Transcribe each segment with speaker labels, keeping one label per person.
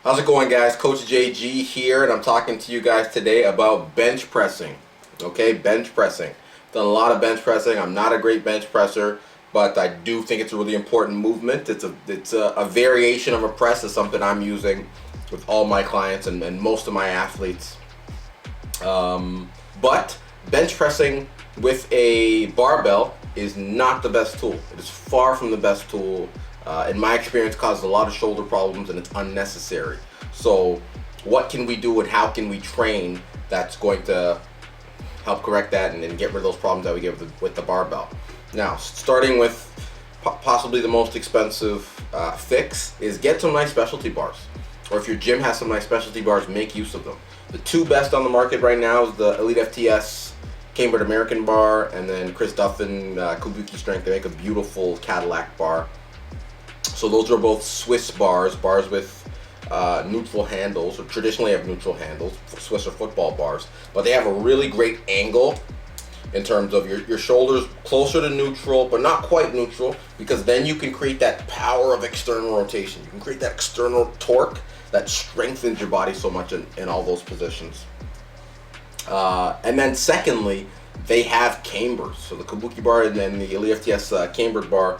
Speaker 1: How's it going, guys? Coach JG here, and I'm talking to you guys today about bench pressing. Okay, bench pressing. Done a lot of bench pressing. I'm not a great bench presser, but I do think it's a really important movement. It's a variation of a press. Is something I'm using with all my clients and most of my athletes. But bench pressing with a barbell is not the best tool. It is far from the best tool. In my experience, causes a lot of shoulder problems and it's unnecessary. So what can we do and how can we train that's going to help correct that and get rid of those problems that we get with the barbell? Now, starting with possibly the most expensive fix is get some nice specialty bars. Or if your gym has some nice specialty bars, make use of them. The two best on the market right now is the Elite FTS Cambered American bar and then Chris Duffin Kabuki Strength. They make a beautiful Cadillac bar. So those are both Swiss bars with neutral handles, or traditionally have neutral handles, Swiss or football bars. But they have a really great angle in terms of your shoulders closer to neutral, but not quite neutral, because then you can create that power of external rotation. You can create that external torque that strengthens your body so much in all those positions. And then secondly, they have cambers. So the Kabuki bar and then the Elite FTS cambered bar,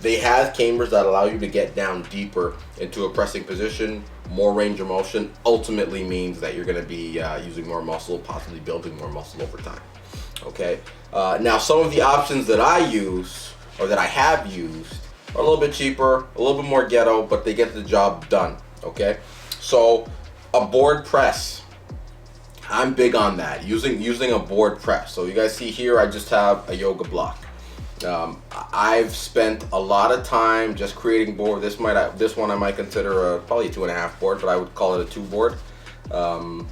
Speaker 1: they have cambers that allow you to get down deeper into a pressing position. More range of motion ultimately means that you're going to be using more muscle, possibly building more muscle over time. Okay. Now some of the options that I use or that I have used are a little bit cheaper, a little bit more ghetto, but they get the job done. Okay. So a board press. I'm big on that, using a board press. So you guys see here, I just have a yoga block. I've spent a lot of time just creating board. This one I might consider probably a 2.5 board, but I would call it a 2 board. And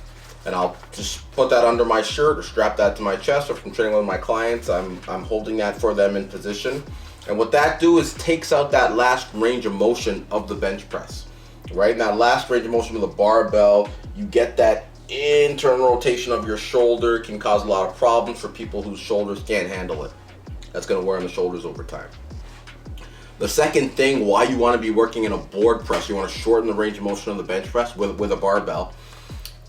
Speaker 1: I'll just put that under my shirt or strap that to my chest. Or if I'm training with my clients, I'm holding that for them in position. And what that do is takes out that last range of motion of the bench press, right? And that last range of motion of the barbell, you get that internal rotation of your shoulder. Can cause a lot of problems for people whose shoulders can't handle it. That's going to wear on the shoulders over time. The second thing why you want to be working in a board press, you want to shorten the range of motion of the bench press with a barbell,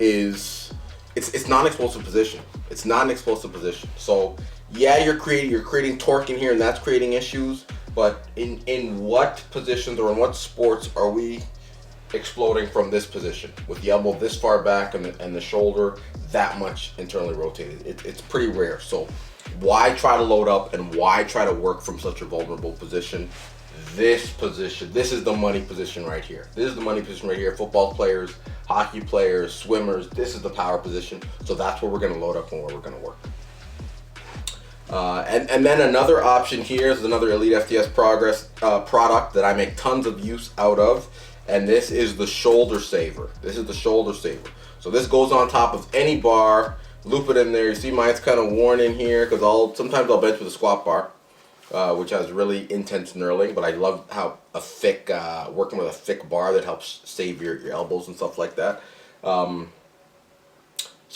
Speaker 1: is it's not an explosive position. It's not an explosive position. So yeah, you're creating torque in here, and that's creating issues. But in what positions or in what sports are we exploding from this position with the elbow this far back and the shoulder that much internally rotated? It's pretty rare. So why try to load up and why try to work from such a vulnerable position? This is the money position right here. This is the money position right here. Football players, hockey players, swimmers, this is the power position. So that's where we're going to load up and where we're going to work. And then another option here is another Elite FTS product that I make tons of use out of. And this is the shoulder saver. So this goes on top of any bar. Loop it in there. You see mine's kind of worn in here because sometimes I'll bench with a squat bar, which has really intense knurling. But I love how working with a thick bar that helps save your elbows and stuff like that. So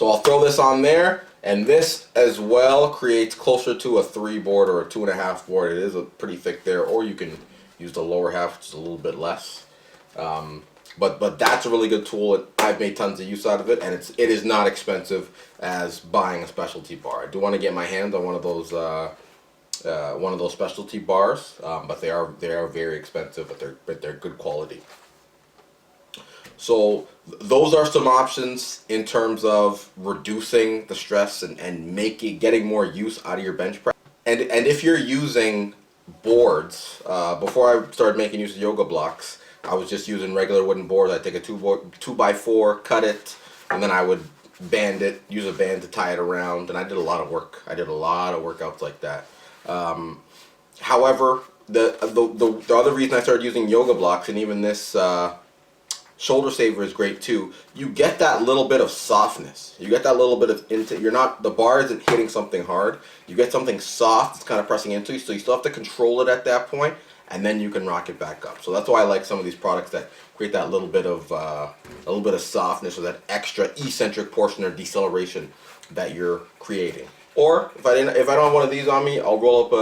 Speaker 1: I'll throw this on there, and this as well creates closer to a 3 board or a 2.5 board. It is a pretty thick there, or you can use the lower half, which is a little bit less. But that's a really good tool, and I've made tons of use out of it, and it is not expensive as buying a specialty bar. I do want to get my hands on one of those specialty bars, but they are very expensive, but they're good quality. So those are some options in terms of reducing the stress and getting more use out of your bench press. And if you're using boards, before I started making use of yoga blocks, I was just using regular wooden boards. I'd take a 2x4, cut it, and then I would band it, use a band to tie it around, and I did a lot of work. I did a lot of workouts like that. However, the other reason I started using yoga blocks, and even this shoulder saver is great too, you get that little bit of softness. You get that little bit of the bar isn't hitting something hard. You get something soft, it's kind of pressing into you, so you still have to control it at that point, and then you can rock it back up. So that's why I like some of these products that create that little bit of softness, or that extra eccentric portion or deceleration that you're creating. Or if I don't have one of these on me, I'll roll up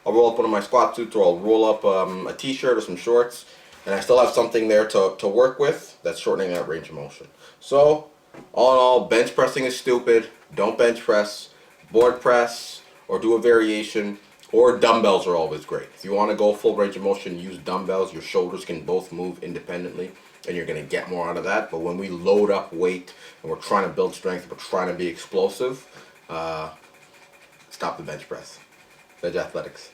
Speaker 1: one of my squat suits, or I'll roll up a t-shirt or some shorts, and I still have something there to work with that's shortening that range of motion. So, all in all, bench pressing is stupid. Don't bench press. Board press, or do a variation, or dumbbells are always great. If you want to go full range of motion, use dumbbells. Your shoulders can both move independently, and you're going to get more out of that. But when we load up weight and we're trying to build strength, we're trying to be explosive, stop the bench press. Vej Athletics.